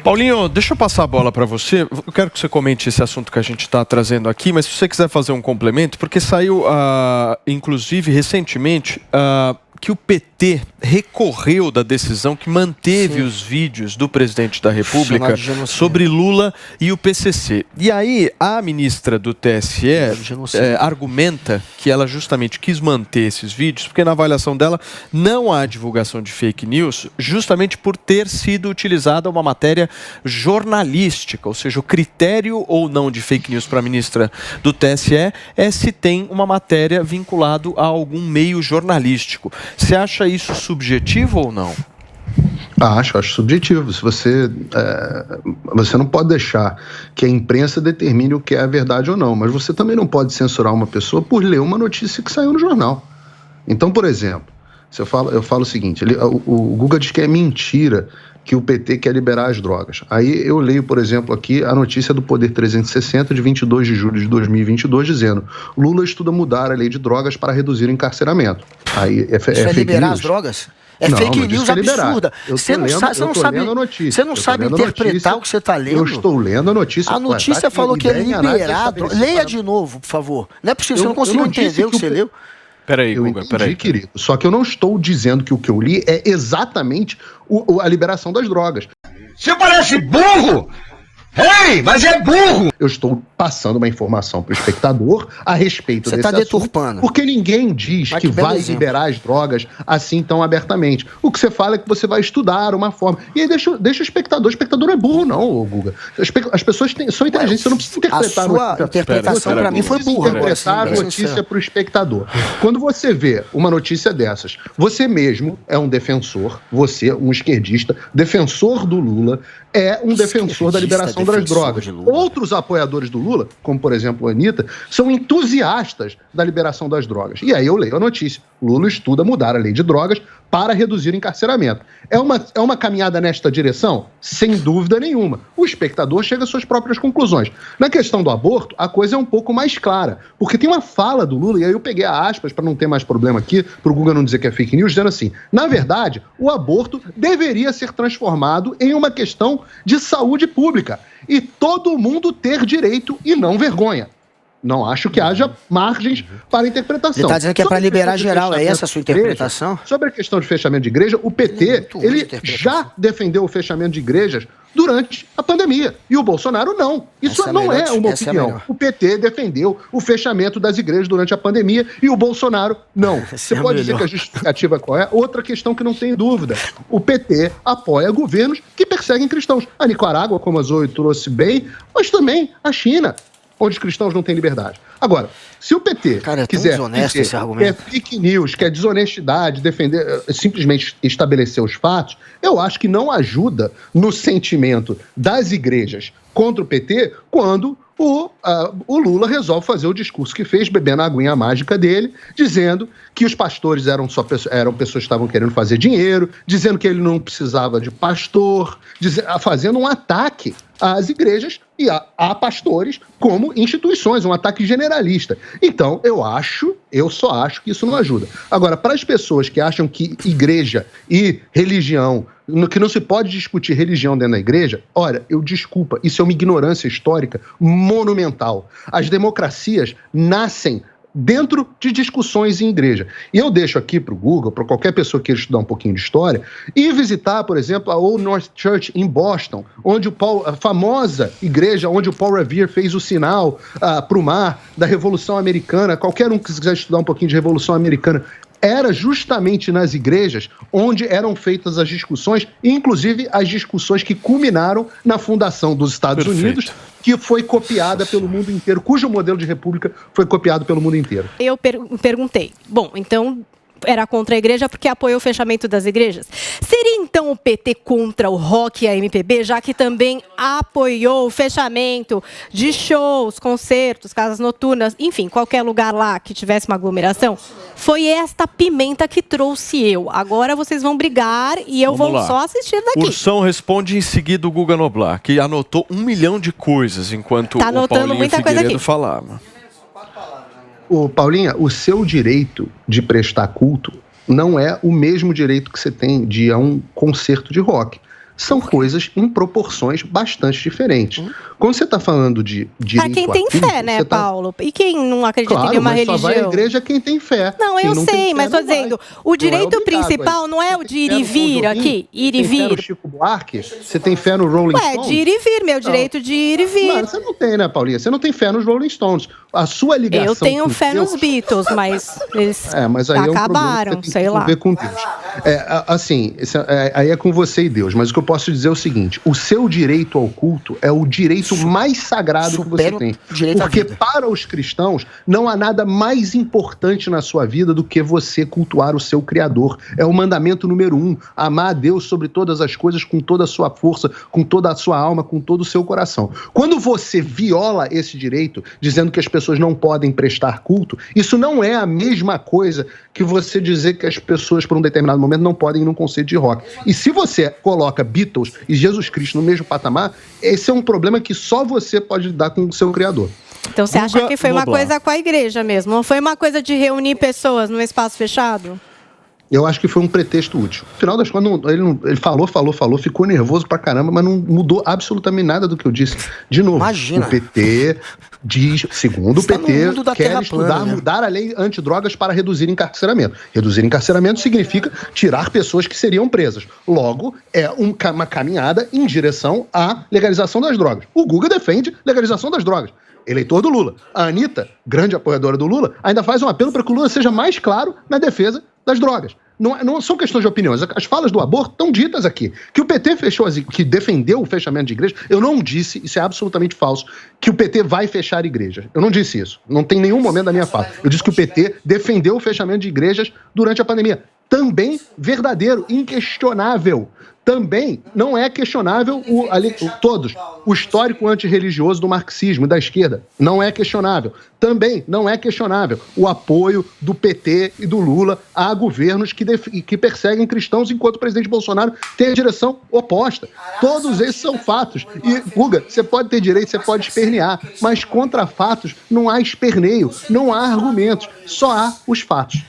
Paulinho, deixa eu passar a bola para você. Eu quero que você comente esse assunto que a gente está trazendo aqui, mas se você quiser fazer um complemento, porque saiu, inclusive, recentemente, que o PT recorreu da decisão que manteve os vídeos do presidente da República sobre Lula e o PCC. E aí, a ministra do TSE argumenta que ela justamente quis manter esses vídeos, porque na avaliação dela não há divulgação de fake news, justamente por ter sido utilizada uma matéria jornalística, ou seja, o critério ou não de fake news para a ministra do TSE é se tem uma matéria vinculada a algum meio jornalístico. Você acha isso subjetivo ou não? Acho subjetivo. Se você não pode deixar que a imprensa determine o que é a verdade ou não, mas você também não pode censurar uma pessoa por ler uma notícia que saiu no jornal. Então, por exemplo, eu falo o seguinte, o Guga diz que é mentira que o PT quer liberar as drogas. Aí eu leio, por exemplo, aqui a notícia do Poder 360 de 22 de julho de 2022 dizendo: Lula estuda mudar a lei de drogas para reduzir o encarceramento. Aí Isso é liberar as drogas? É fake news absurda. Você não sabe interpretar o que você está lendo. Eu estou lendo a notícia. A notícia falou que é liberado. Leia de novo, por favor. Não é possível, você não conseguiu entender o que você leu. Peraí, Guga, peraí. Querido. Só que eu não estou dizendo que o que eu li é exatamente a liberação das drogas. Você parece burro! Ei, mas é burro! Eu estou passando uma informação para o espectador a respeito desse assunto. Você está deturpando. Porque ninguém diz que vai liberar as drogas assim tão abertamente. O que você fala é que você vai estudar uma forma. E aí deixa o espectador. O espectador não é burro, não, Guga. As pessoas são inteligentes. Você não precisa interpretar. A sua interpretação para mim foi burra. Interpretar a notícia para o espectador. Quando você vê uma notícia dessas, você mesmo é um defensor, você, um esquerdista, defensor do Lula, é um defensor da liberação das drogas. Outros apoiadores do Lula, como por exemplo a Anitta, são entusiastas da liberação das drogas. E aí eu leio a notícia. Lula estuda mudar a lei de drogas para reduzir o encarceramento. É uma caminhada nesta direção? Sem dúvida nenhuma. O espectador chega às suas próprias conclusões. Na questão do aborto, a coisa é um pouco mais clara, porque tem uma fala do Lula, e aí eu peguei a aspas para não ter mais problema aqui, para o Guga não dizer que é fake news, dizendo assim: na verdade, o aborto deveria ser transformado em uma questão de saúde pública e todo mundo ter direito e não vergonha. Não acho que haja margens para interpretação. Ele está dizendo que é para liberar geral, é essa a sua interpretação? Sobre a questão de fechamento de igreja, o PT ele já defendeu o fechamento de igrejas durante a pandemia. E o Bolsonaro não. Isso não é uma opinião. O PT defendeu o fechamento das igrejas durante a pandemia e o Bolsonaro não. Você pode dizer que a justificativa qual é? Outra questão que não tem dúvida. O PT apoia governos que perseguem cristãos. A Nicarágua, como a Zoe trouxe bem, mas também a China, onde os cristãos não têm liberdade. Agora, se o PT quiser dizer que é fake news, que é desonestidade, defender, simplesmente estabelecer os fatos, eu acho que não ajuda no sentimento das igrejas contra o PT quando o Lula resolve fazer o discurso que fez, bebendo a aguinha mágica dele, dizendo que os pastores eram pessoas que estavam querendo fazer dinheiro, dizendo que ele não precisava de pastor, fazendo um ataque às igrejas e a pastores como instituições, um ataque generalista. Então, eu só acho que isso não ajuda. Agora, para as pessoas que acham que igreja e religião, que não se pode discutir religião dentro da igreja, olha, desculpa, isso é uma ignorância histórica monumental. As democracias nascem dentro de discussões em igreja. E eu deixo aqui para o Google, para qualquer pessoa que queira estudar um pouquinho de história, e visitar, por exemplo, a Old North Church em Boston, onde a famosa igreja onde o Paul Revere fez o sinal para o mar da Revolução Americana. Qualquer um que quiser estudar um pouquinho de Revolução Americana, era justamente nas igrejas onde eram feitas as discussões, inclusive as discussões que culminaram na fundação dos Estados Unidos, que foi copiada pelo mundo inteiro, cujo modelo de república foi copiado pelo mundo inteiro. Eu perguntei, bom, então era contra a igreja porque apoiou o fechamento das igrejas. Seria então o PT contra o rock e a MPB, já que também apoiou o fechamento de shows, concertos, casas noturnas, enfim, qualquer lugar lá que tivesse uma aglomeração? Foi esta pimenta que trouxe eu. Agora vocês vão brigar e eu vou só assistir daqui. Ursão responde em seguida o Guga Noblar, que anotou 1 milhão de coisas enquanto o Paulinho Figueiredo falava. Paulinha, o seu direito de prestar culto não é o mesmo direito que você tem de ir a um concerto de rock. são coisas em proporções bastante diferentes. Quando você está falando de direito a quem tem fé, né, Paulo? E quem não acredita em nenhuma religião? Só vai à igreja quem tem fé. Não, eu sei, mas estou dizendo, o direito principal não é o de ir e vir aqui, ir e vir. Você tem fé no Chico Buarque? Você tem fé no Rolling Stones? De ir e vir, meu direito de ir e vir. Não, você não tem, né, Paulinha? Você não tem fé nos Rolling Stones. A sua ligação eu tenho fé nos Beatles, mas eles mas aí acabaram, é um sei lá. Ver com Deus. Aí é com você e Deus, mas o que eu posso dizer é o seguinte, o seu direito ao culto é o direito mais sagrado que você tem. Porque para os cristãos, não há nada mais importante na sua vida do que você cultuar o seu Criador. É o mandamento número 1, amar a Deus sobre todas as coisas, com toda a sua força, com toda a sua alma, com todo o seu coração. Quando você viola esse direito, dizendo que as pessoas não podem prestar culto, isso não é a mesma coisa que você dizer que as pessoas, por um determinado momento, não podem ir num concerto de rock. E se você coloca Beatles e Jesus Cristo no mesmo patamar, esse é um problema que só você pode lidar com o seu Criador. Então você acha que foi uma coisa com a igreja mesmo? Não foi uma coisa de reunir pessoas num espaço fechado? Eu acho que foi um pretexto útil. No final das contas, ele falou, ficou nervoso pra caramba, mas não mudou absolutamente nada do que eu disse. De novo, Imagina. O PT diz, segundo o PT, quer estudar, mudar a lei antidrogas para reduzir encarceramento. Reduzir encarceramento significa tirar pessoas que seriam presas. Logo, é uma caminhada em direção à legalização das drogas. O Guga defende legalização das drogas. Eleitor do Lula. A Anitta, grande apoiadora do Lula, ainda faz um apelo para que o Lula seja mais claro na defesa das drogas. Não são questões de opiniões. As falas do aborto estão ditas aqui. Que o PT que defendeu o fechamento de igrejas, eu não disse, isso é absolutamente falso, que o PT vai fechar igrejas. Eu não disse isso. Não tem nenhum momento da minha fala. Eu disse que o PT defendeu o fechamento de igrejas durante a pandemia. Também verdadeiro, inquestionável. Também não é questionável o histórico antirreligioso do marxismo e da esquerda. Não é questionável. Também não é questionável o apoio do PT e do Lula a governos que perseguem cristãos, enquanto o presidente Bolsonaro tem a direção oposta. Todos esses são fatos. E, Guga, você pode ter direito, você pode espernear, mas contra fatos não há esperneio, não há argumentos, só há os fatos.